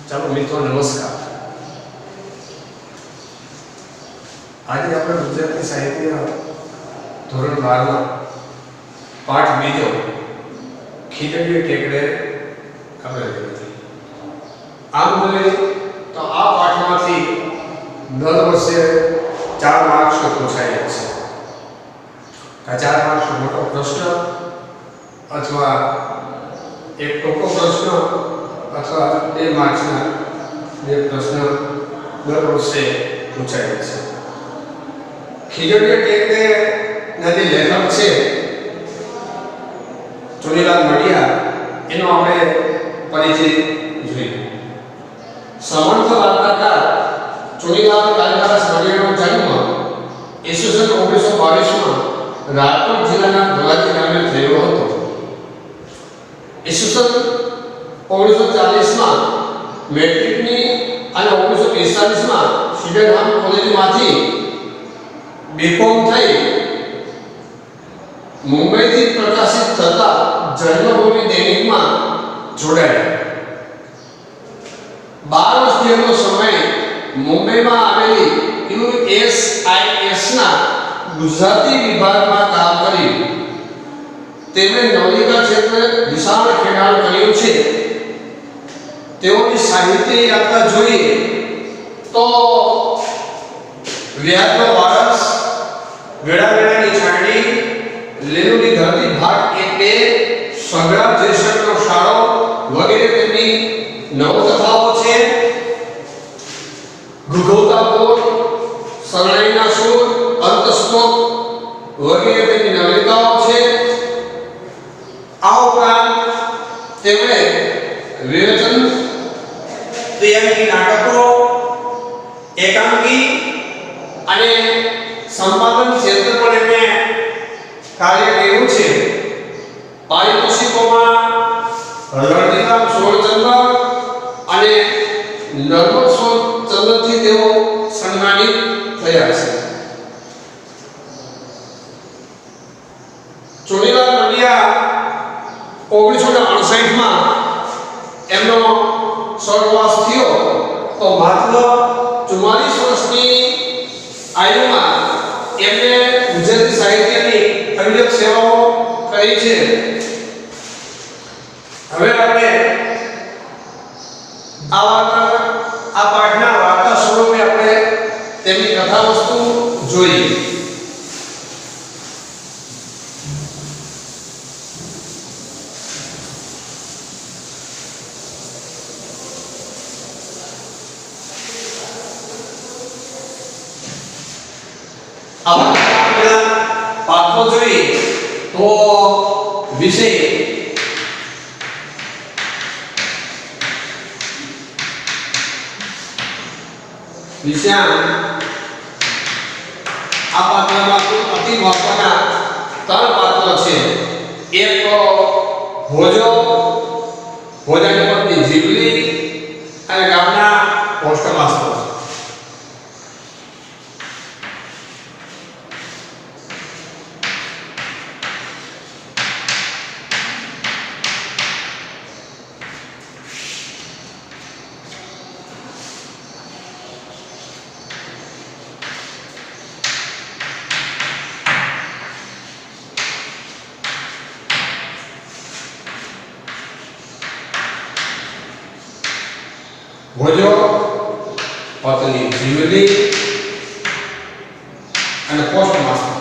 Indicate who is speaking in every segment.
Speaker 1: ચાલો મિત્રો નમસ્કાર. આજે આપણે ગુજરાતી સાહિત્ય ધોરણ 12 પાઠ બીજો ખીજડીએ ટેકરે આપણે જોયું. આમ જોઈએ તો આ પાઠમાંથી દર વર્ષે 4 માર્ક્સ પૂછાય છે. આ 4 માર્ક્સ મોટો પ્રશ્ન અથવા એક ટૂંકો પ્રશ્ન અથવા 2 માર્ક્સના 2 પ્રશ્ન દર વર્ષે પૂછાય છે. ખીજડીએ ટેકરે ના જે લેખક છે ચોરીલાલ મડિયા, એનો આપણે પરિચય જોઈએ. સમર્થ વાર્તાકાર ચોરીલાલ કાલિદાસ મડિયાનો જન્મ ઈસવીસન 1922માં રાજકોટ જિલ્લાના ધોરાજી ગામે થયો હતો. ઈસવીસન 1940માં મેટ્રિકની અને 1945માં સિડનહામ કોલેજમાંથી બીકોમ થઈ મુંબઈથી પ્રકાશિત થતા જન્મભૂમિ દૈનિકમાં જોડાયા. 12 વર્ષ જેટલો સમય મુંબઈમાં આવેલી USISના ગુજરાતી વિભાગમાં કામ કર્યું. તેમણે નવલિકા ક્ષેત્રે વિશાળ ખેડાણ કર્યું છે. તેઓની સાહિત્ય યાત્રા જોઈએ તો વ્યાસનો વારસ, વેળાવેળાની છાણી, લેલુની ધરતી ભાગ 1-2, સંગ્રામ જયશંકરનો શાળો વગેરે તેમની નવકથાઓ છે. ગુગોતાપોર, શરણાઈના સૂર, અંતસ્તોક વગેરે તેમની નવલિકાઓ છે. આ ઉપરાંત તેમણે વિવેચન, ત્રિયાંગી નાટકો, એકાંકી અને સંપાદન ક્ષેત્રે પણ એમણે કાર્ય કર્યું છે. પારિતોષિકોમાં રણજીતરામ સોળચંદ્ર અને નર્મદ સોળચંદ્રથી તેઓ સન્માનિત થયા છે. ચોરીલાલ મડિયા 1968માં એમનો સ્વર્ગવાસ થયો તો માત્ર 44 વર્ષની આયુમાં એમને ગુજરાતી સાહિત્યની અવિરત સેવાઓ કરી છે. હવે આપણે આ પાઠના વાર્તા સ્વરૂપે આપણે તેમની કથા વસ્તુ જોઈએ. આપણા પાત્રો જોઈએ તો વિષય આ પાત્રમાં અતિ મહત્વના 3 પાત્રો છે. એક તો ભોજો, ભોજાની પત્ની જીવલી અને ગામના પોસ્ટ માસ્ટર. ભોજો, પત્ની જીવલી અને પોસ્ટ માસ્ટર.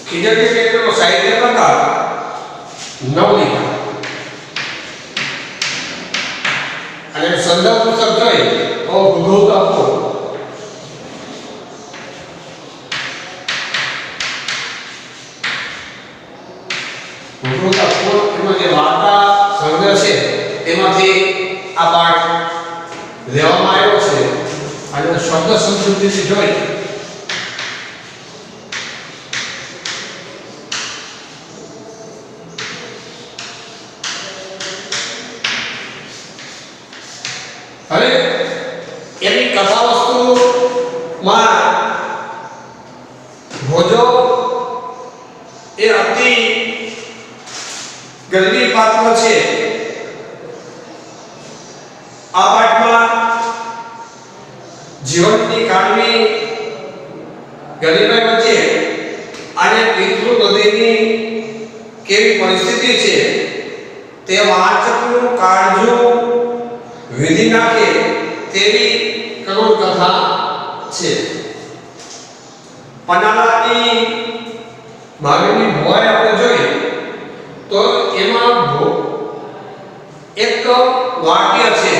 Speaker 1: ખીજડીએ ટેકરેનો સાહિત્ય પ્રકાર નવલિકા અને સંદર્ભ પુસ્તક જોઈએ તો ગુગોતાપોર. એમાં જે વાર્તા સંગ્રહ છે તેમાંથી આ પાઠ લેવામાં આવ્યો છે. અને શબ્દ સમૃદ્ધિથી જોઈ હવે એની કથા વસ્તુમાં ભોજો એ અતિ ગરીબી પાત્ર છે. આ પાઠમાં જીવનની કાળની ગરીબાઈ વચ્ચે અને પિતૃ હૃદયની કેવી પરિસ્થિતિ છે તે વાચકનું કાળજું વિધિ નાખે તેવી કરુણ કથા છે. પનાલાની ભાગની ભવાઈ આપણે જોઈએ તો એમાં એક વાક્ય છે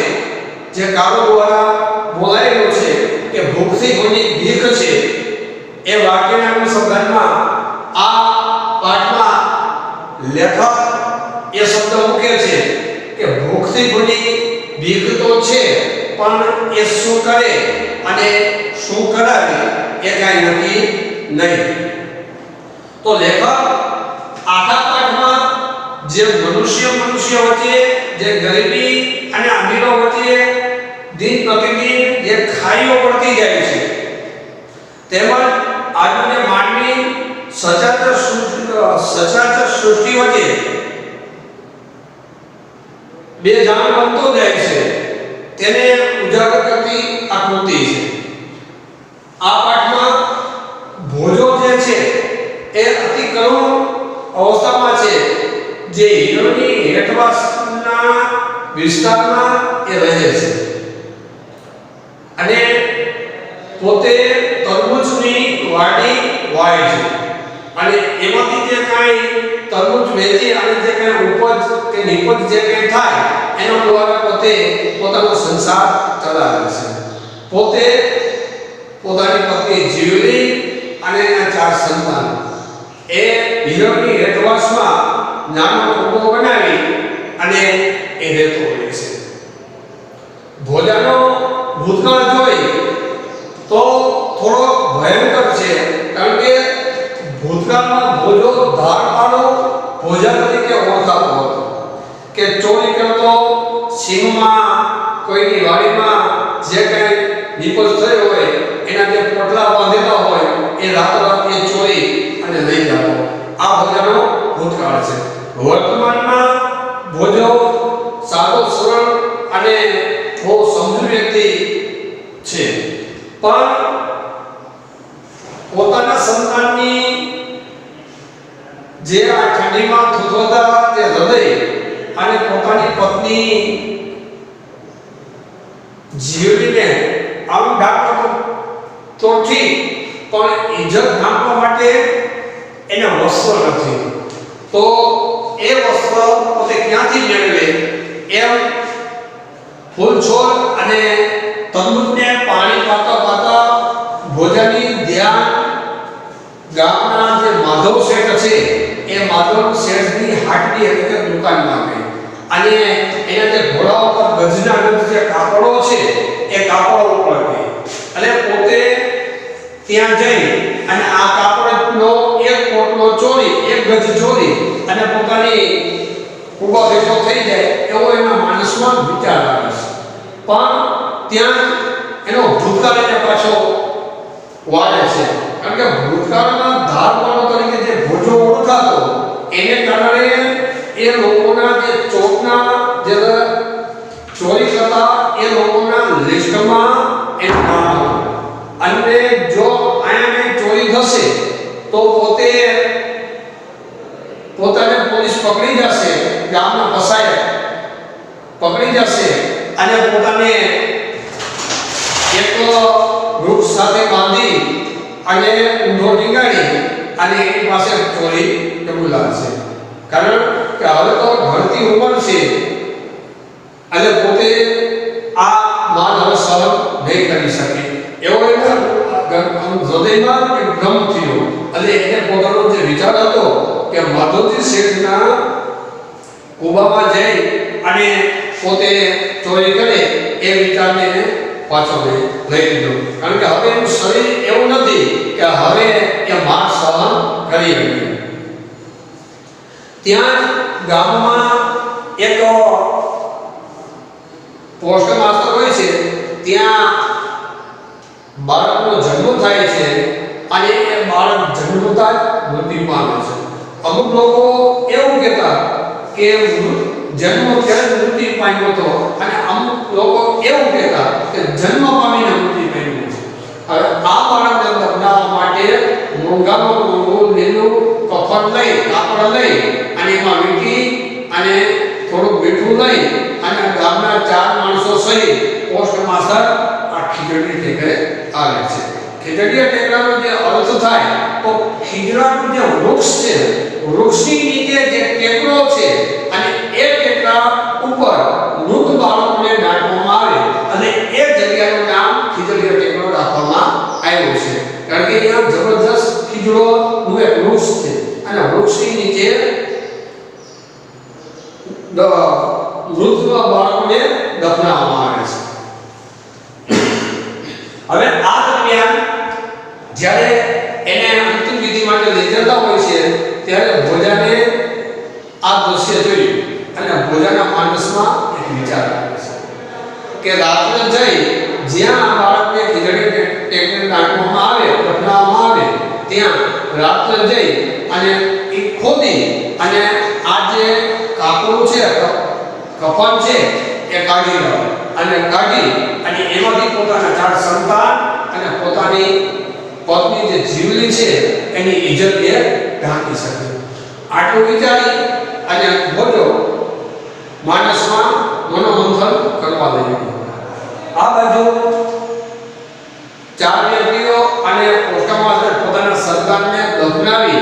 Speaker 1: જે કારો દ્વારા બોલાયેલું છે કે ભૂખથી કોઈની ભીખ છે. એ વાક્યના અનુસંધાનમાં આ પાઠમાં લેખક એ શબ્દ મૂકે છે કે ભૂખથી કોઈની ભીખ તો છે પણ એ શું કરે અને શું કરાવે એ કાંઈ નક્કી નહીં. તો લેખક આખા પાઠમાં જે મનુષ્ય વચ્ચે જે ગરીબી અને અમીરો વચ્ચે દિન પ્રતિદિન જે ખાઈઓ પડતી જાય છે તેમજ આજને માનવી સચરાચર સૃષ્ટિ વચ્ચે બે જાણ બનતો જાય છે તેને ઉજાગર કરતી આકૃતિ છે. આ પાઠમાં ભોજો જે છે એ અતિ કરુણ અવસ્થામાં છે જે હિરણની હેઠવાસના વિસ્તારમાં એ રહે છે અને પોતે તરબૂચની વાડી વાય છે અને એમાંથી જે કાંઈ તરબૂચ વેચી અને જે કાંઈ ઉપજ કે નિપજ જે કાંઈ થાય એનો દ્વારા પોતે પોતાનો સંસાર ચલાવે છે. પોતે પોતાની પત્ની જીવલી અને એના 4 સંતાન એ હિરણની હેઠવાસમાં નાનો કુટુંબ બનાવી અને એ રહેતો હોય છે. ભોજાનો ભૂતકાળ જોઈ તો થોડો ભયંકર છે કારણ કે ભૂતકાળમાં ભોજો ધારપાડો ભોજા તરીકે ઓળખાતો હતો કે ચોરી કરતો, સીમમાં કોઈની વાડીમાં જે કંઈ નિપજ થઈ હોય એના જે પોટલા બાંધેલા હોય એ રાતોરાત એ ચોરી અને લઈ જતો. આ ભોજાનો ભૂતકાળ છે. વર્તમાનમાં ભોજો સાદો સરળ અને બહુ સમજુ વ્યક્તિ છે પણ પોતાના સંતાનની જે આ ઠંડીમાં થૂથવતા તે હૃદય અને પોતાની પત્ની જીવલીને આમ ડાકતો તો ઠીક પણ ઇજ્જત ઢાંકવા માટે એને વસ્ત્ર નથી તો એ વસ્ત્ર પોતે ક્યાંથી મેળવે એમ ફૂલ છોડ અને તરબૂચને પાણી પાતા ભોજાની ધ્યાન ગામના જે માધવ શેઠ છે એ માધવ શેઠની હાટની હકીકત દુકાનમાં ગઈ અને એના જે ઘોડા ઉપર ગજના જે કાપડો છે એ કાપડો ઉપર ગઈ અને પોતે ત્યાં જઈ અને આ કાપડનો એક પોટલો ચોરી, એક ગજ ચોરી અને પોતાની ઉભો બેઠો થઈ જાય એવો એના માનસમાં વિચાર આવે છે. પણ ત્યાં એનો ભૂતકાળ એને પાછો વાળે છે કારણ કે ભૂતકાળના ધારવાળો તરીકે જે ભોજો ઓળખાતો એને કારણે એ લોકોના જે ચોકના જે ચોરી કરતા એ લોકોના લિસ્ટમાં એનું નામ હતું અને જો અહીંયા ચોરી થશે તો પોતાને પોલીસ પકડી જશે, ગામના ફસાય પકડી જશે અને પોતાને એક વૃક્ષ સાથે બાંધી અને ઊંધો ટીંગાડી અને એની પાસે ચોરી બોલાવશે કારણ કે હવે તો ઘરતી ઉંમર છે અને પોતે આ માન હવે સહન નહીં કરી શકે એવો એના હૃદયમાં એક ભ્રમ થયો અને એને પોતાનો જે વિચાર હતો કે માધવજી શેઠના કુબામાં જઈ અને પોતે ચોરી કરે એ વિચારને પાછો લઈ લીધો કારણ કે હવે એનું શરીર એવું નથી કે હવે એ માર સહન કરી શકે. ત્યાં ગામમાં એક પોસ્ટ માસ્ટર હોય છે ત્યાં બાળકનો જન્મ થાય છે અને એ બાળક જન્મતા જ મૃત્યુ પામે છે. અમુક લોકો એવું કહેતા કે જન્મ ત્યારે મૃત્યુ પામ્યો હતો, અને અમુક લોકો એવું કહેતા કે જન્મ પામીને મૃત્યુ પામ્યો છે. હવે આ બાળકને દફનાવવા માટે મોંઘામાં મોંઘું લીલું કફન લઈ, કાપડ લઈ, અને એમાં વીંટી અને થોડુંક મીઠું લઈ અને ગામના 4 માણસો સહિત પોસ્ટ માસ્ટર આ ખીજડી ટેકરે આવે છે. ખીજડીયા ટેકરાનો જે અર્થ થાય તો ખીજડાનું જે વૃક્ષ છે, વૃક્ષની નીચે જે ટેકરો છે અને એ ટેકરા ઉપર મૃત બાળકોને નાખવામાં આવે અને એ જગ્યાનું નામ ખીજડીયા ટેકરો રાખવામાં આવ્યું છે. કારણ કે અહીંયા જબરજસ્ત ખીજડોનું એક વૃક્ષ છે અને વૃક્ષની નીચે મૃત બાળકોને દફનાવવામાં આવે છે. હવે આ દરમિયાન જ્યારે એને અંતિમ વિધિ માટે લઈ જતા હોય છે ત્યારે ભોજાને આ દ્રશ્ય જોયું અને ભોજાના માનસમાં એક વિચાર આવે છે કે રાત્રે જઈ જ્યાં આ બાળકને ખીજડી ટેકરે નાખવામાં આવે, દફનાવવામાં આવે, ત્યાં રાત્રે જઈ અને એ ખોદી અને આ જે કાપડું છે, કફન છે, એ કાઢી લો અને કાઢી અને એમાંથી પોતાના 4 સંતાન અને પોતાની પત્ની જે જીવલી છે એની ઇજ્જત એ ઢાંકી શકે. આટલું વિચારી અને બોલો માનસમાં મનોમંથન કરવા લાગ્યો. આ બાજુ 4 વ્યક્તિઓ અને પોસ્ટમાસ્ટર પોતાના સંતાનને દફનાવી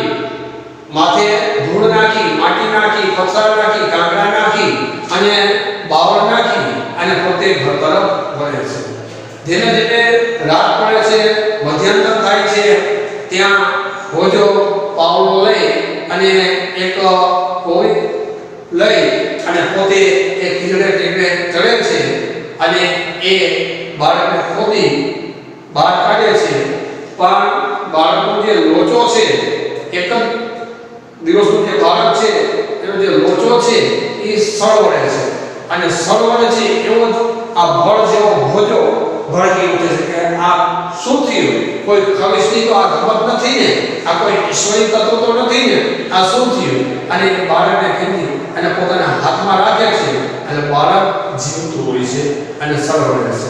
Speaker 1: માથે ધૂળ નાખી, માટી નાખી, પથ્થર નાખી, કાંકરા નાખી અને બાવળ નાખી અને પોતે ઘર તરફ વળે છે. ધીમે ધીમે રાત પડે છે, મધ્યાહન થાય છે. ત્યાં ભોજો પાવડો લઈ અને એક કોઈ લઈ અને પોતે એક ખીજડીયા ટેકરે ચડે છે અને એ બાળકને ખોદી બહાર કાઢે છે. પણ બાળકનો જે લોચો છે, એક જ દિવસનું જે બાળક છે એનો જે લોચો છે એ સળવળે છે અને સળવળે છે એવો જ આ ભળ જેવો ભોજો ભડકી ઉઠે છે કે આ શું થયું? કોઈ ખવિશની તો આ રમત નથી ને, આ કોઈ ઈશ્વરી તત્વ તો નથી ને, આ શું થયું? અને બાળકને ખેંચી અને પોતાના હાથમાં રાખે છે અને બાળક જીવતું હોય છે અને સળવળે છે.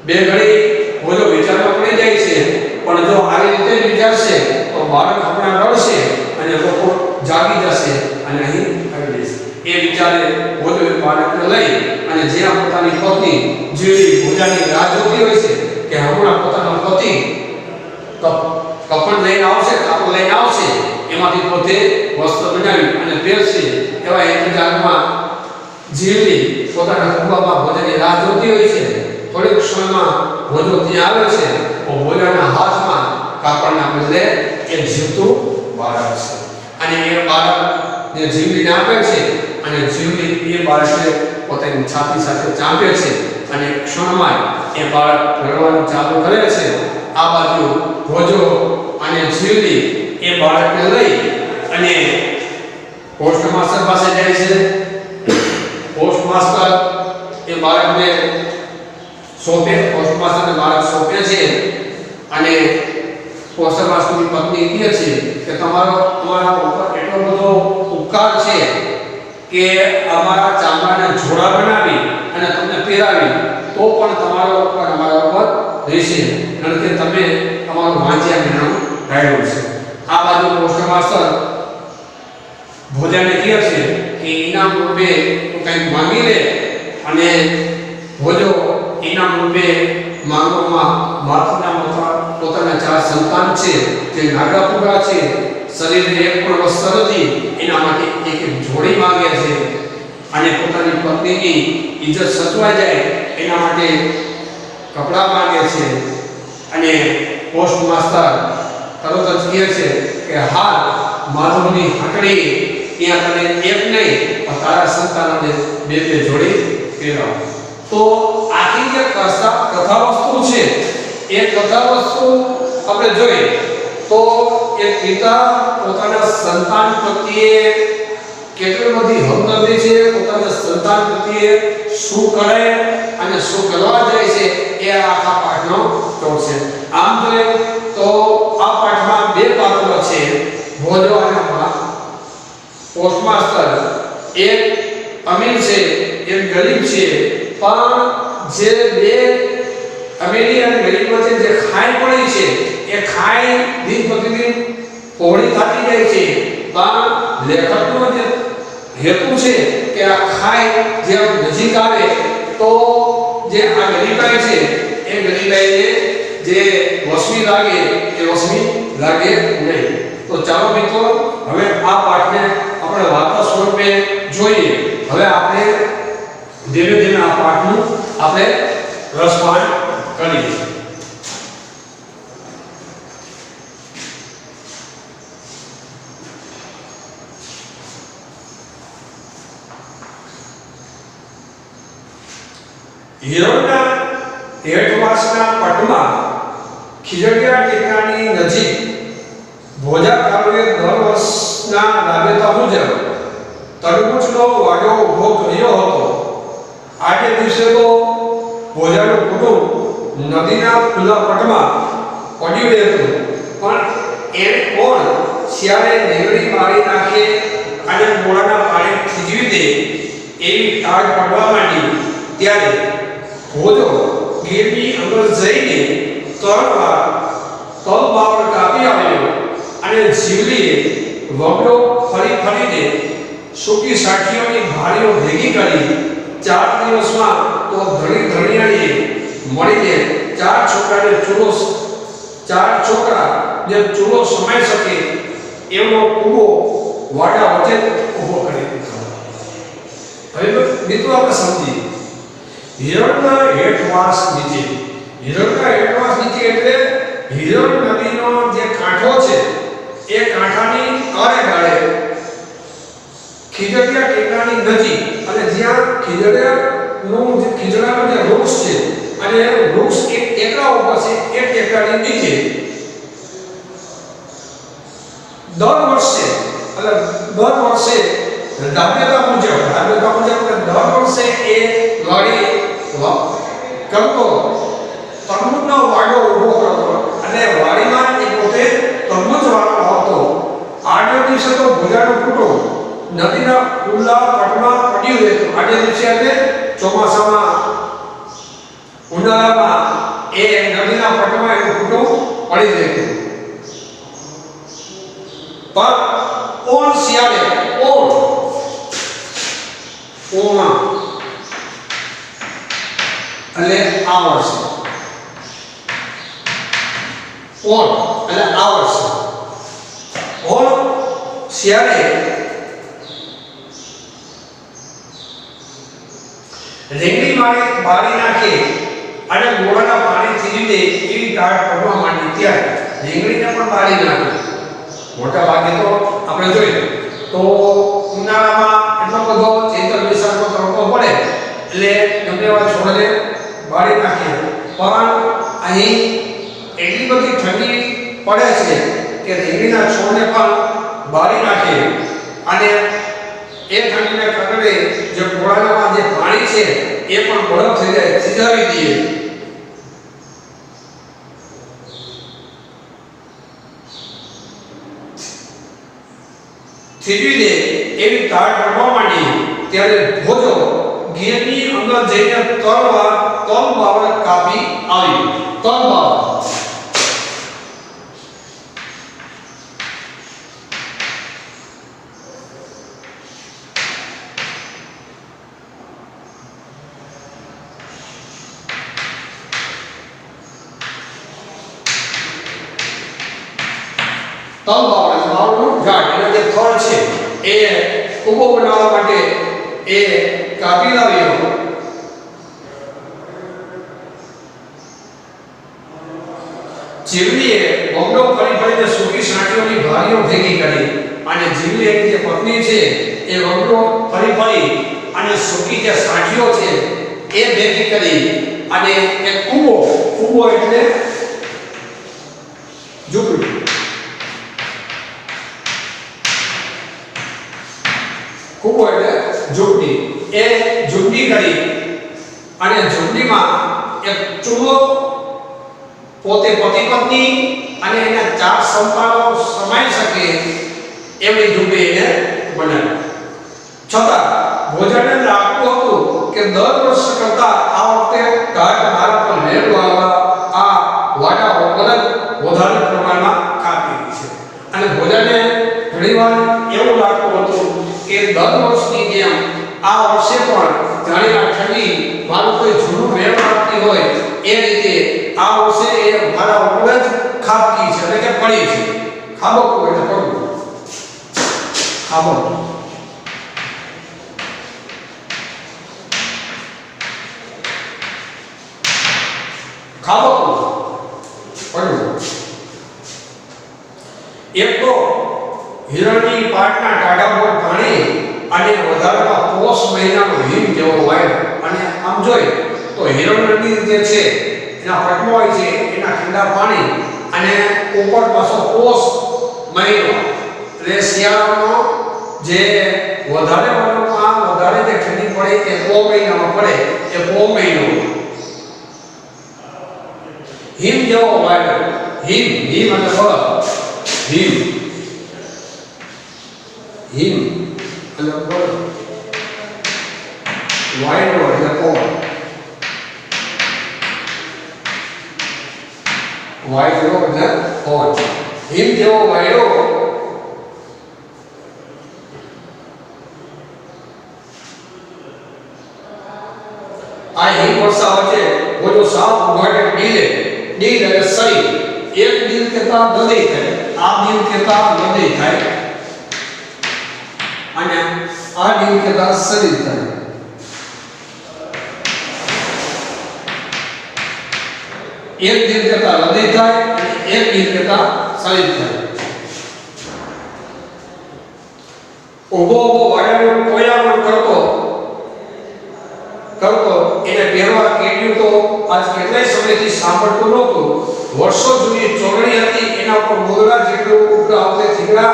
Speaker 1: બે ઘડી ભોજો વિચારમાં પડી જાય છે, પણ જો આવી રીતે વિચારશે તો બાળક હમણાં રડશે અને લોકો જાગી જશે અને અહીં આવી જશે. એ વિચારે ભોજો બાળકને લઈ અને જ્યાં પોતાની પત્ની જીવલી ભોજાની રાહ જોતી હોય છે કે હમણાં પોતાનો પતિ કફન લઈને આવશે, કાપડ લઈને આવશે, એમાંથી પોતે વસ્ત્ર બનાવી અને પહેરશે, એવા ઇંતજારમાં જીવલી પોતાના કુવામાં ભોજાની રાહ જોતી હોય છે. થોડીક ક્ષણમાં ભોજો ત્યાં આવે છે તો ભોજાના હાથમાં કાપડના બદલે એ જીવતું બાળક છે અને એ બાળક જે જીવલીને આપે છે અને જીવલી એ બાળકને પોતાની છાતી સાથે ચાંપે છે અને ક્ષણમાં એ બાળક રડવાનું ચાલુ કરે છે. આ બાજુ ભોજો અને જીવલી એ બાળકને લઈ અને પોસ્ટ માસ્ટર પાસે જાય છે. પોસ્ટ માસ્ટર એ બાળકને સોંપે, પોસ્ટ માસ્ટરને બાળક સોંપે છે અને પોસ્ટ માસ્ટરની પત્ની કહે છે કે અમારા ઉપર એટલો બધો ઉપકાર છે કે અમારા ચામડાના જોડા બનાવી અને તમને પહેરાવી તો પણ તમારા ઉપર રહેશે, કારણ કે તમે અમારું વાંચ્યા જ્ઞાન રાખ્યું છે. આ બાજુ પોસ્ટ માસ્ટર ભોજાને કહે છે કે ઇનામ રૂપે તું કંઈક માંગી લે અને ભોજો ઇનામ રૂપે માંગવામાં માથાના પોતાના 4 સંતાન છે જે નાગાપુરા છે, શરીરને એક પણ વસ્ત્ર નથી, એના માટે એક જોડી માંગે છે અને પોતાની પત્નીની ઇજ્જત સચવાઈ જાય એના માટે કપડાં માંગે છે. અને પોસ્ટ માસ્ટર તરત જ કહે છે કે હાલ માધવની હકડી ત્યાં તને એક નહીં પણ તારા સંતાનોને 2 જોડી પહેરાવ. તો આખી જે કથા વસ્તુ છે એ કથા વસ્તુ આપણે જોઈએ તો એક પિતા પોતાના સંતાન પ્રત્યે કેટલી બધી હમદર્દી છે, પોતાના સંતાન પ્રત્યે શું કરે અને શું કરવા જાય છે એ આખા પાઠનો ટોક છે. આમ જોઈએ તો આ પાઠમાં 2 પાત્રો છે, ભોજો અને પોસ્ટ માસ્ટર એક અમીર છે એક ગરીબ છે, પણ જે બે અમીરી અને ગરીબ વચ્ચે જે ખાઈ પડી છે એ ખાઈ દિન પ્રતિદિન પહોળી થતી જાય છે, પણ લેખકનો જે હેતુ છે કે આ ખાઈ જે નજીક આવે તો જે આ ગરીબાઈ છે એ ગરીબાઈને જે વસમી લાગે એ વસમી લાગે નહીં. તો ચાલો મિત્રો હવે આ પાઠને આપણે વાર્તા સ્વરૂપે જોઈએ. હવે આપણે ધીમે ધીમે આ પાઠનું આપણે રસપાન કરીએ. હિરણના હેઠવાસના પટમાં ખીજડીયા ટેકરાની નજીક ભોજા કાળુએ દર વર્ષના રાબેતા મુજબ તરબૂચનો વાડો ઊભો કર્યો હતો. આજે દિવસે તો ભોજાનું કુટુંબ નદીના ખુલ્લા પટમાં પડ્યું હતું, પણ એને કોણ શિયાળે નીકળી મારી નાખે અને મોડાના પાણી ખીજવી દે એવી ટાળ પડવા માંડી. ત્યારે ભોજો ગીરની અંદર જઈને 3 વાર તલ બાવળ કાપી આવ્યો અને જીવલીએ વગડો ફરી ફરીને સૂકી સાઠીઓની ભારીઓ ભેગી કરી 4 દિવસમાં તો ધણી ધણિયાણીએ મળીને 4 છોકરા જે ચૂલો સમાઈ શકે એવો કૂવો વાડા વચ્ચે ઊભો કરી દીધો. હવે મિત્રો આપણે સમજીએ હિરણના હેઠવાસ નીચે. હિરણના હેઠવાસ નીચે એટલે હિરણ નદીનો જે કાંઠો છે એ કાંઠાની આડે ખીજડીયા ટેકરાની નજીક અને જ્યાં ખીજડીયાનો જે વૃક્ષ છે અને વૃક્ષ એક ટેકરા ઉપર છે એ ટેકરાની નીચે દર વર્ષે રાબેતા મુજબ દર વર્ષે એ વાડી કરતો તરબૂચનો વાડો ઊભો કરતો અને વાડીમાં એ પોતે તરબૂચ વાળતો હતો. આજે દિવસે તો ભોજાનું કુટુંબ નદીના ખુલ્લા પટમાં પડ્યું હતું. આજે દિવસે એટલે ચોમાસામાં ઉનાળામાં એ નદીના પટમાં એનું કુટુંબ પડી રહેતું. પણ ઓણ શિયાળે ઓણ એટલે આ વર્ષે ઓણ એટલે આ વર્ષે ઓણ શિયાળે રેંગણી બાળી નાખે અને ગોળાના પાણી થીજી દે એવી ટાળ પડવા માંડી. ત્યારે રેંગણીને પણ બાળી નાખે. મોટા ભાગે તો આપણે જોઈએ તો ઉનાળામાં એટલો બધો ચૈત્ર વૈશાખનો તડકો પડે એટલે ગમે એવા છોડને બાળી નાખે, પણ અહીં એટલી બધી ઠંડી પડે છે કે રેંગણીના છોડને પણ બાળી નાખે અને એ ઠંડીને કારણે જે ગોળામાં જે પાણી છે એ પણ બરફ થઈ જાય, થીજાવી દે. થીજી દે એવી ટાળ પડવા માંડી. ત્યારે ભોજો ગીરની અંદર જઈને 3 વાર તલ બાવળ કાપી આવી. તલ બાવળ બાવળનું ઝાડ એના જે ફળ છે એ કૂવો બનાવવા માટે એ કાપી લાવ્યો. જીવલીએ બગડો ફરી ફરીને સૂકી સાંઠીઓની ભારીઓ ભેગી કરી અને જીવલી એની જે પત્ની છે એ બગડો ફરી ફરી અને સૂકી જે સાંઠીઓ છે એ ભેગી કરી અને એક કૂવો એટલે ઝૂંપડી કૂવો એટલે ઝૂંપડી એ ઝૂંપડી કરી અને ઝૂંપડીમાં એક ચૂલો પોતે પતિ પત્ની અને એના 4 સંતાનો સમાઈ શકે એવી ઝૂંપડી એને બનાવી. દર વર્ષ કરતા આ વખતે ઘાટ મારા પર વહેલું આવવા આ વાડા વગર વધારે પ્રમાણમાં કાપી છે. અને બધાને ઘણીવાર એવું લાગતું હતું કે દર વર્ષની જેમ આ વર્ષે પણ જાણે આ ઠંડી મારું કોઈ જૂનું વેણ આપતી હોય એ રીતે આ વર્ષે એ મારા ઉપર જ ખાબકી છે એટલે કે પડી છે. ખાબકવું એટલે પડવું. ખાબકવું ખાબકવું પડવું. એક તો હિરણની પાટના ટાઢા પર પાણી અને વધારામાં પોષ મહિનાનો હિમ જેવો હોય અને આમ જોઈ તો હિરણ નદી જે છે એના પટમાં હોય છે એના ઠંડા પાણી અને ઉપર પાછો પોષ મહિનો એટલે શિયાળાનો જે વધારે જે ઠંડી પડે એ પો મહિનામાં પડે એ પો મહિનો હિમ જેવો હોય. હિમ અને બળ હિમ અને બળ વાયરો એટલે પવન. વાયરો એટલે પવન. હિમ જેવો વાયરો આ હિમ વર્ષા વચ્ચે બોલો સાપ ઉઘાડે ડીલ એટલે શરીર. એક દિલ કેતા હૃદય થાય, આ દિલ કેતા હૃદય થાય અને આ દિલ કેતા શરીર થાય. એક દિલ કેતા હૃદય થાય અને એક દિલ કેતા શરીર થાય. ઉભો વાડાનો કોયામણ કરતો એને પહેરવા કેડ્યું તો આજ કેટલાય સમયથી સાંભળતો નહોતો. વર્ષો જૂની ચોરણી હતી એના ઉપર મોગરા જેટલું ઉપર આપણે થીગડા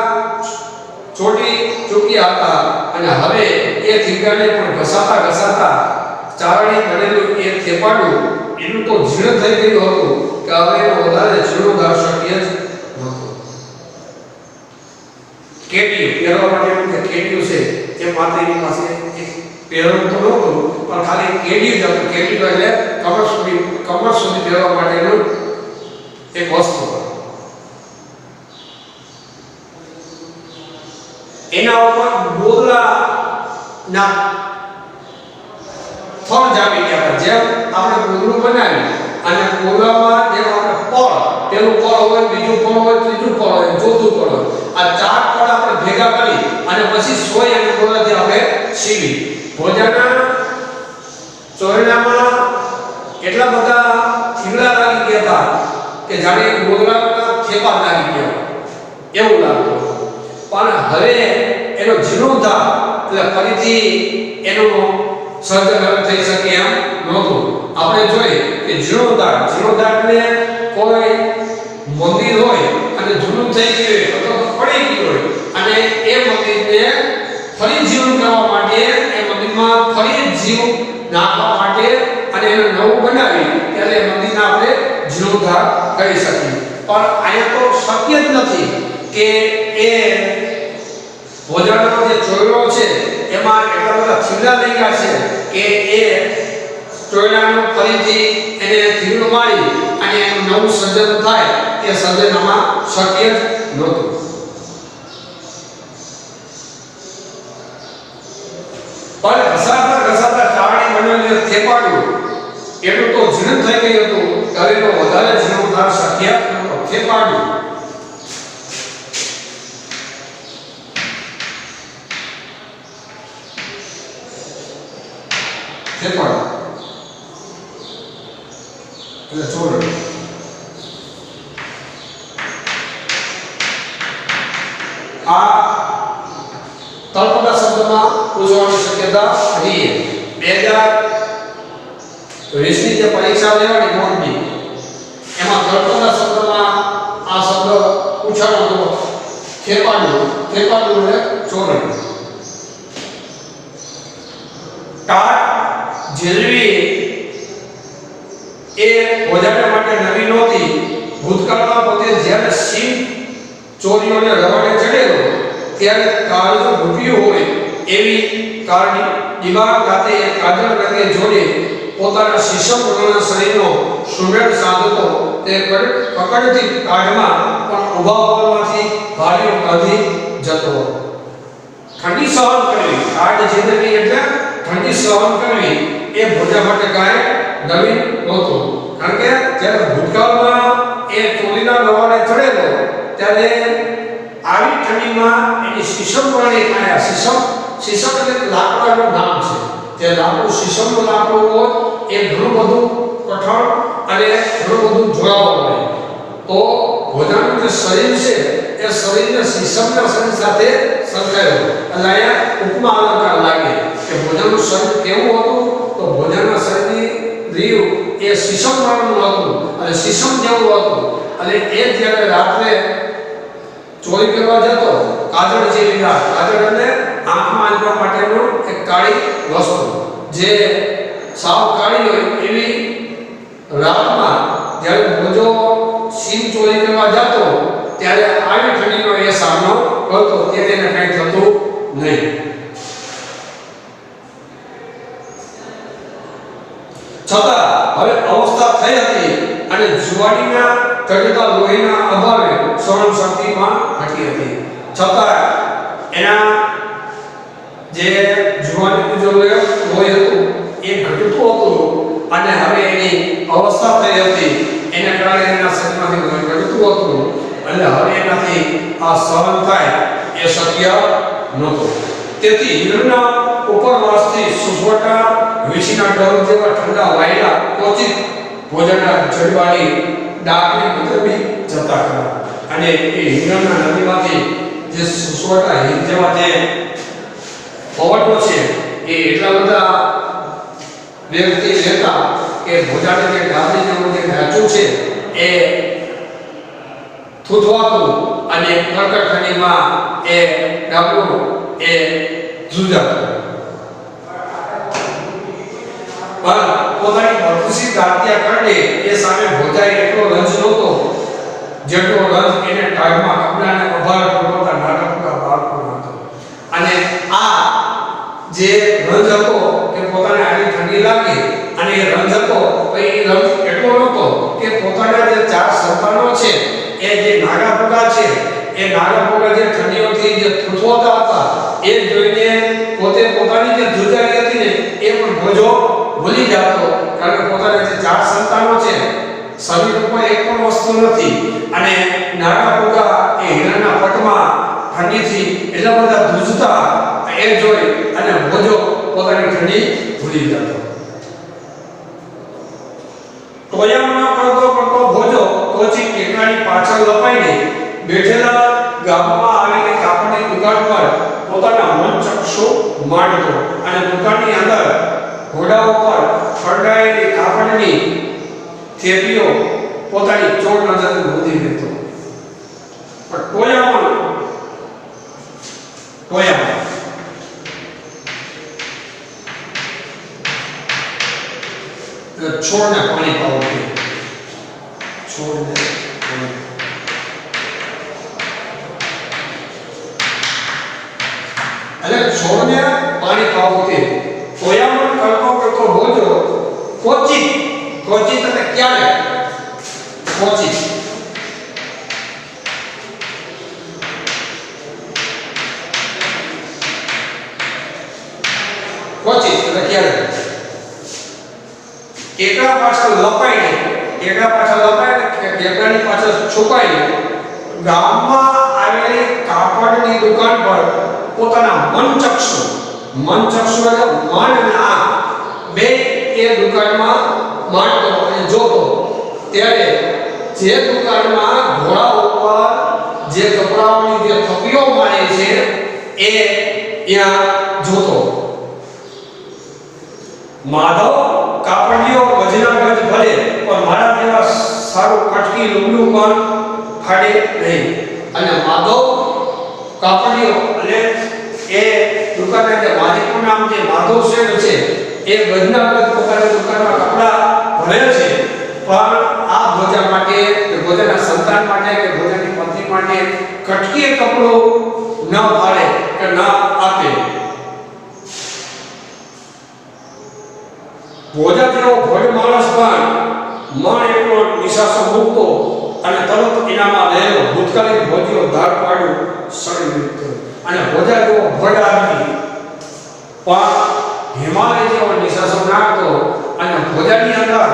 Speaker 1: ચોટી ચૂક્યા હતા અને હવે એ થીગડાને પણ ઘસાતા ચારણી બનેલું એ થેપાડું એનું તો જીર્ણ થઈ ગયું હતું કે હવે એનો વધારે જીર્ણોદ્ધાર શક્ય જ નહોતો. કેડિયું પહેરવા માટેનું જે કેડિયું છે એ માત્ર એની પાસે પહેરવું તો નહોતું પણ ખાલી કેડિયું જ હતું. કેડિયું એટલે કમર સુધી પહેરવા માટેનું એક વસ્તુ. એના ઉપર બોદલાના ફળ જામી ગયા હતા. જેમ આપણે બોદલું બનાવી અને બોદલામાં જેમ આપણે ફળ, પેલું ફળ હોય, બીજું ફળ હોય, ત્રીજું ફળ હોય, ચોથું ફળ હોય, આ ચાર ફળ આપણે ભેગા કરી અને પછી સોય અને બોદલાથી આપણે સીવી. ભોજાના ચોરણામાં એટલા બધા થીગડા લાગી ગયા હતા કે જાણે બોદલાના થેપા લાગી ગયા એવું લાગતું. પણ હવે એનો જીર્ણોદ્ધાર એટલે ફરીથી એનો સર્જન થઈ શકે એમ નહોતું. આપણે જોઈએ કે જીર્ણોદ્ધાર એટલે કોઈ મંદિર હોય અને જૂનું થઈ ગયું હોય અથવા પડી ગયું હોય અને એ મંદિરને ફરી જીવન કરવા માટે, એ મંદિરમાં ફરી જીવ નાખવા માટે અને એને નવું બનાવી ત્યારે મંદિરને આપણે જીર્ણોદ્ધાર કરી શકીએ. પણ અહીંયા તો શક્ય જ નથી કે એ ભોજાનો જે ચોયડો છે એમાં એટલા બધા થીગડા લઈ ગયા છે કે એ ચોયડાનો ફરીથી એને થીગડું મારી અને એનું નવું સર્જન થાય એ સર્જનમાં શક્ય જ નહોતું. પણ ઘસાતા ચારણી બનેલું થેપાડું એટલું તો જીર્ણ થઈ ગયું હતું કે હવે તો વધારે જીર્ણોદ્ધાર શક્ય નહોતો. થેપાડું એટલે ચોરડ. આ તળપદા શબ્દમાં પૂછવાની શક્યતા રહી. 2020 ની જે પરીક્ષા લેવાની બોર્ડની એમાં તળપદા શબ્દમાં આ શબ્દ પૂછાણો હતો. થેપાડું એટલે ચોરડ. ટાટ જેલવી એ ભોજાના માટે નવી નહોતી. ભૂતકાળમાં પોતે જ્યારે સિંહ ચોરીઓને રવાડે ચડેલો ત્યારે કાળજો ભૂપ્યું હોય એવી કાળની દિમાગ ખાતે એક કાજળ રંગે જોડી પોતાના શીશમ વગરના શરીરનો સુમેળ સાધતો તે પકડતી કાઢમાં પણ ઉભા હોવામાંથી ભારીઓ કાઢી જતો. ઠંડી સહન કરવી, કાઢ જિંદગી એટલે ઠંડી સહન કરવી એ ભોજા માટે કાંઈ નવીન નહોતું. કારણ કે જ્યારે ભૂતકાળમાં એ ચોરીના રવાડે ચડેલો ત્યારે આવી ઠંડીમાં એની શીશમ વગરની કાયા, શીશમ એટલે લાકડાનું નામ છે. જે લાકડું શીશમનું લાકડું હોય એ ઘણું બધું કઠણ અને ઘણું બધું જોડાવાનું હોય. તો ભોજાનું જે શરીર છે એ શરીરને શીશમના શરીર સાથે સરખાયો. એટલે અહીંયા ઉપમા અલંકાર લાગે કે ભોજાનું શરીર કેવું હતું, તો ભોજાના શરીરની રીવ એ શીશમ વાળું હતું અને શીશમ જેવું હતું. અને એ જ્યારે રાત્રે ચોરી કરવા જતો, કાજળ જેવી રાત, કાજળ એટલે આંખમાં આંકવા માટેનું એક કાળી વસ્તુ, જે સાવ કાળી હોય એવી રાતમાં જ્યારે ભોજો સિંહ ચોરી કરવા જતો ત્યારે આવી ઠંડીનો એ સામનો કરતો, ત્યારે એને કંઈ થતું નહીં. છતાં હવે અવસ્થા થઈ હતી અને જુવાનીના ચડતા લોહીના અભાવે સહન શક્તિમાં ઘટી હતી. છતાં એના જે જુવાનીનું જે લોહી હતું એ ઘટતું હતું અને હવે એની અવસ્થા થઈ હતી. એને કારણે એના શરીરમાંથી લોહી ઘટતું હતું. એટલે હવે એનાથી આ સહન થાય એ શક્ય નહોતું. તેથી હિરણના ઉપરવાસથી સુસવટા વીછીના ડર જેવા ઠંડા વાયડા કોચિત ભોજનના જડવાળી ડાકને બદલી જતા હતા. અને એ હિરણના નદીમાંથી જે સુસવટા હિર જેવા જે પવનો છે એ એટલા બધા વ્યક્તિ લેતા કે ભોજાને જે ડાબરી જેવું જે ઢાંચું છે એ થૂથવાતું અને કર્કટ ઠંડીમાં એ ડાબરું એ ધ્રુજાતું. પણ પોતાની ભરપૂસી દાંતિયા કાઢે એ સામે ભોજાએ એટલો રંજ નહોતો જેટલો રંજ એને ટાળમાં કપડાને અભાર કરતા નાટકના બાળકોનો હતો. અને આ જે રંજ હતો કે પોતાને આટલી ઠંડી લાગી અને એ રંજ હતો, એ રંજ એટલો નહોતો કે પોતાના જે 4 સંતાનો છે એ જે નાગાપુગા છે એ નાગાપુગા જે ઠંડીઓથી જે થૂથવાતા હતા એ જોઈને પોતે પોતાની જે ધ્રુજારી હતી ને એ પણ ભોજો ભૂલી જતો. કારણ કે પોતાના જે 4 સંતાનો છે, શરીર ઉપર એક પણ વસ્તુ નથી અને નાગાપુગા એ હિરણના પટમાં ઠંડીથી એટલા બધા ધ્રુજતા એ જોઈ અને ભોજો પોતાની ઠંડી ભૂલી જતો. ટોયામાં કરતો ભોજો કોચી ટેકરાની પાછળ લપાઈને બેઠેલા ગામમાં આવેલી કાપડની દુકાન પર પોતાના મન ચક્ષુ માંડતો અને દુકાનની અંદર ઘોડા ઉપર ફરડાયેલી કાપડની થેલીઓ પોતાની ચોર નજરે ગોતી લેતો. પણ ટોયામાં છોડને પાણી પાવું, છોડને એટલે છોડને પાણી પાવું તે ટોયામાં કરતો ભોજો કોચિત એટલે ક્યારે કોચિત એટલે ક્યારે એકડા પાછળ લપાઈને એકડાની પાછળ છુપાઈને ગામમાં આવેલી કાપડની દુકાન પર પોતાના મનચક્ષુ એટલે મન અને આંખ બે એ દુકાનમાં માંડતો અને જોતો. ત્યારે જે દુકાનમાં ઘોડા ઉપર જે કપડાઓની જે થપ્પીઓ મારે છે એ ત્યાં જોતો. માધવ કાપડીઓ ગજના ગજ ભલે પણ મારા જેવા સારું કટકી લુગડું પણ ફાડે નહીં. અને માધવ કાપડીઓ અને એ દુકાનના જે માલિકનું નામ જે માધવ શેઠ છે એ ગજના ગજ પોતાની દુકાનમાં કપડા ભરે છે, પણ આ ભોજા માટે કે ભોજાના સંતાન માટે કે ભોજાની પત્ની માટે કટકી કપડું ન ફાડે કે ન આપે. ભોજા જેવો ભોળ માણસ પણ મન એકલો નિશાસો મૂકતો અને તરત એનામાં રહેલો ભૂતકાળીન ભોજીઓ ધાર પાડ્યું સળી મૂકતો અને ભોજા જેવો ભોળ આદમી પણ હિમાલય જેવો નિશાસો નાખતો અને ભોજાની અંદર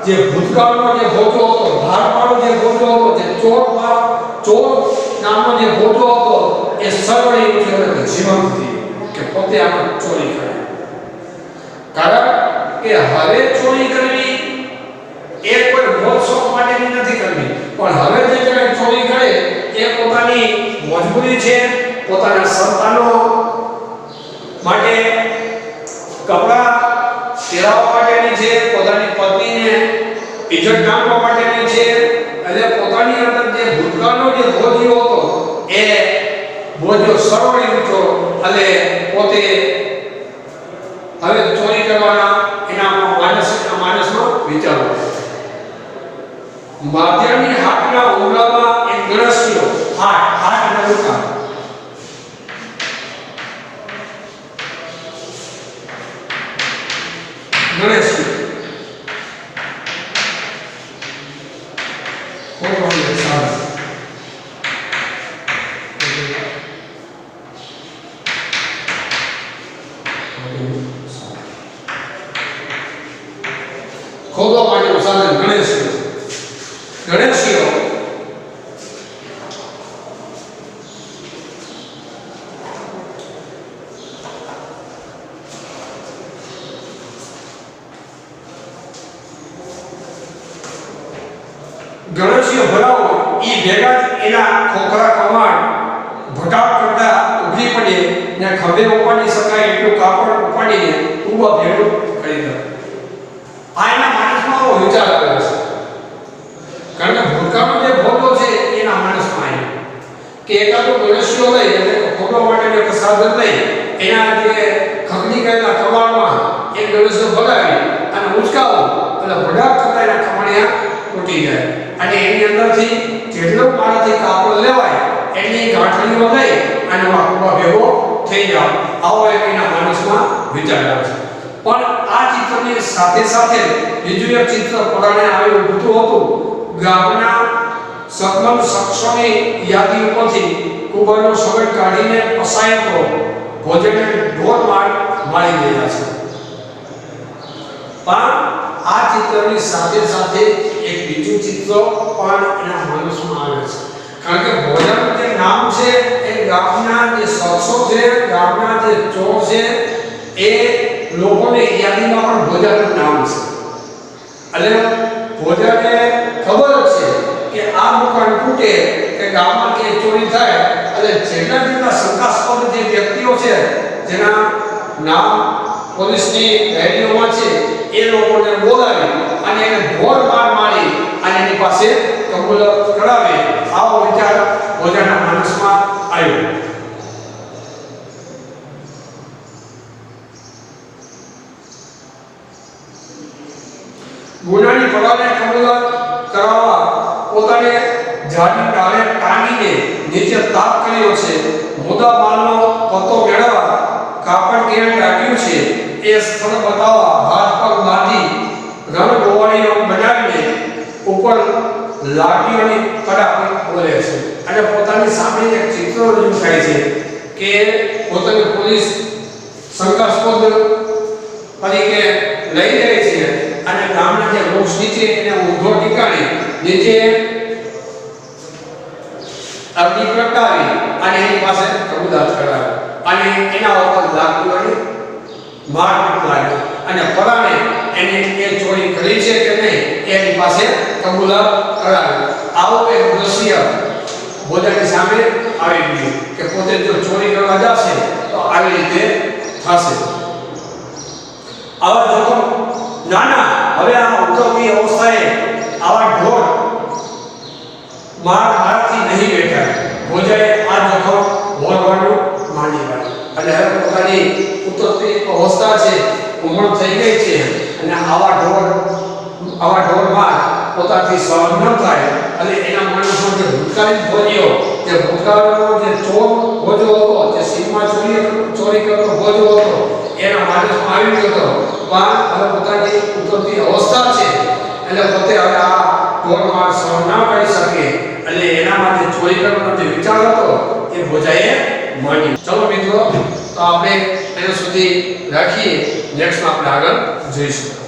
Speaker 1: જે ભૂતકાળનો જે ભોજો હતો, ધારવાળો જે ભોજો હતો, જે ચોર નામનો જે ભોજો હતો, એ સર્વણી ઉઠ્યો જીવનથી કે પોતે આમાં ચોરી કરે. કારણ કે હવે ચોરી કરવી એ કોઈ મોજ શોખ માટેની નથી કરવી, પણ હવે જે જણે ચોરી કરે એ પોતાની મજબૂરી છે, પોતાના સંતાનો માટે કપડા પહેરાવવા માટેની છે, પોતાની પત્નીને ઇજ્જત ડામવા માટેની છે, અને પોતાની અંદર જે ભૂતકાળનો જે ભોજ્યો હતો એ ભોજ્યો સર્વણી ઉઠ્યો અને પોતે હવે ચોરી કરવાના એના માનસમાં વિચારો. માધ્યમની હાથના ઉમરામાં એક ગણસ્યો હાથ અને ઉકા ગણેશ ખોદવા માટેનું સાધન ગણેશીઓ. ગણેશીઓ ગણેશીઓ ભરાવો ઈ ભેગા એના ખોખરા કમાડ ભટાક કરતા ઉભી પડે ને ખભે ઉપાડી શકાય એટલું કાપડ ઉપાડીને ઊભા ભેગું કરી દે. આ એના માણસમાં વિચાર આવે છે, કારણ કે ભૂતકાળનો જે ભોગો છે એના માણસમાં આવે કે એકાદો ગણેશીઓ લઈ એટલે ખોદવા માટેનું એક સાધન લઈ એના જે ખગડી ગયેલા કમાડમાં એક ગણેશો ભગાવી અને ઉચકાવો એટલે ભડાક કરતા એના ખમણિયા તૂટી જાય અને એની અંદરથી જેટલો મારાથી કાપડ લેવાય એની ગાંઠડીઓ લઈ અને ઊભા ભેગો થઈ જાવ. આવો એક એના માણસમાં વિચાર આવે છે. પણ આ ચિત્રની સાથે સાથે બીજું એક ચિત્ર પરાણે આવેલું હતું. ગામના સકલમ શખ્સોની યાદી ઉપરથી કુબરનો સગડ કાઢીને પસાયતો ભોજનને ઢોર મારી દેતા છે. પણ આ ચિત્રની સાથે સાથે એક બીજું ચિત્ર પણ એના માનસમાં આવે છે, કારણ કે ભોજનનું જે નામ છે એ ગામના જે શખ્સો છે, ગામના જે ચોર છે એ લોકોને યાદીમાં પણ ભોજાનું નામ છે. એટલે ભોજાને ખબર છે કે આ દુકાન તૂટે કે ગામમાં કે ચોરી થાય એટલે જેટલા શંકાસ્પદ જે વ્યક્તિઓ છે જેના નામ પોલીસની ડાયરીઓમાં છે એ લોકોને બોલાવી અને એને ઢોર માર મારી અને એની પાસે કબૂલાત કરાવે. આવો વિચાર ભોજાના માનસમાં આવ્યો. ગુનાની પરાને કબૂલાત કરાવવા પોતાને જાડી ડાળે ટાંગીને નીચે તાપ કર્યો છે. મુદ્દા માલનો પત્તો મેળવવા કાપડ ક્યાં ટાંગ્યું છે એ સ્થળ બતાવવા હાથ પગ બાંધી રણ ગોવાળીઓ બનાવીને ઉપર લાડીઓની કડાકડ બોલે છે અને પોતાની સામે એક ચિત્ર રજૂ થાય છે કે પોતાની પોલીસ શંકાસ્પદ તરીકે લઈ જાય છે અને ગામના જે વૃક્ષ નીચે એને ઊંધો ટીકાણી નીચે અગ્નિ પ્રગટાવી અને એની પાસે કબૂલાત કરાવે અને એના ઉપર લાકડીઓની માર લાગે અને પરાણે એને એ ચોરી કરી છે કે નહીં એની પાસે કબૂલાત કરાવે. આવો એક દ્રશ્ય ભોજાની સામે આવી ગયું કે પોતે જો ચોરી કરવા જશે તો આવી રીતે થશે. આવા જોખમ નાના હવે આ ઉદ્યોગી અવસ્થાએ આવા ઢોર મારાથી નહીં બેઠા. ભોજાએ આ જોખમ ભોગવવાનું માંડી વાળ્યું એટલે હવે પોતાની ઉત્તરતી અવસ્થા છે, ઉંમર થઈ ગઈ છે અને આવા ઢોરમાં પોતાથી સહન ન થાય અને એના માણસો જે ભૂતકાળીન ભોજ્યો જે ભૂતકાળનો જે ચોર ભોજો હતો, જે સીમમાં ચોરી કરતો ભોજો હતો એના માણસમાં આવી ગયો હતો. પણ હવે પોતાની ઉતરતી અવસ્થા છે એટલે પોતે હવે આ કોર્ટમાં સહન ના કરી શકે એટલે એના માટે ચોરી કરવાનો જે વિચાર હતો એ ભોજાએ માન્યો. ચલો મિત્રો, તો આપણે એના સુધી રાખીએ, નેક્સ્ટમાં આપણે આગળ જઈશું.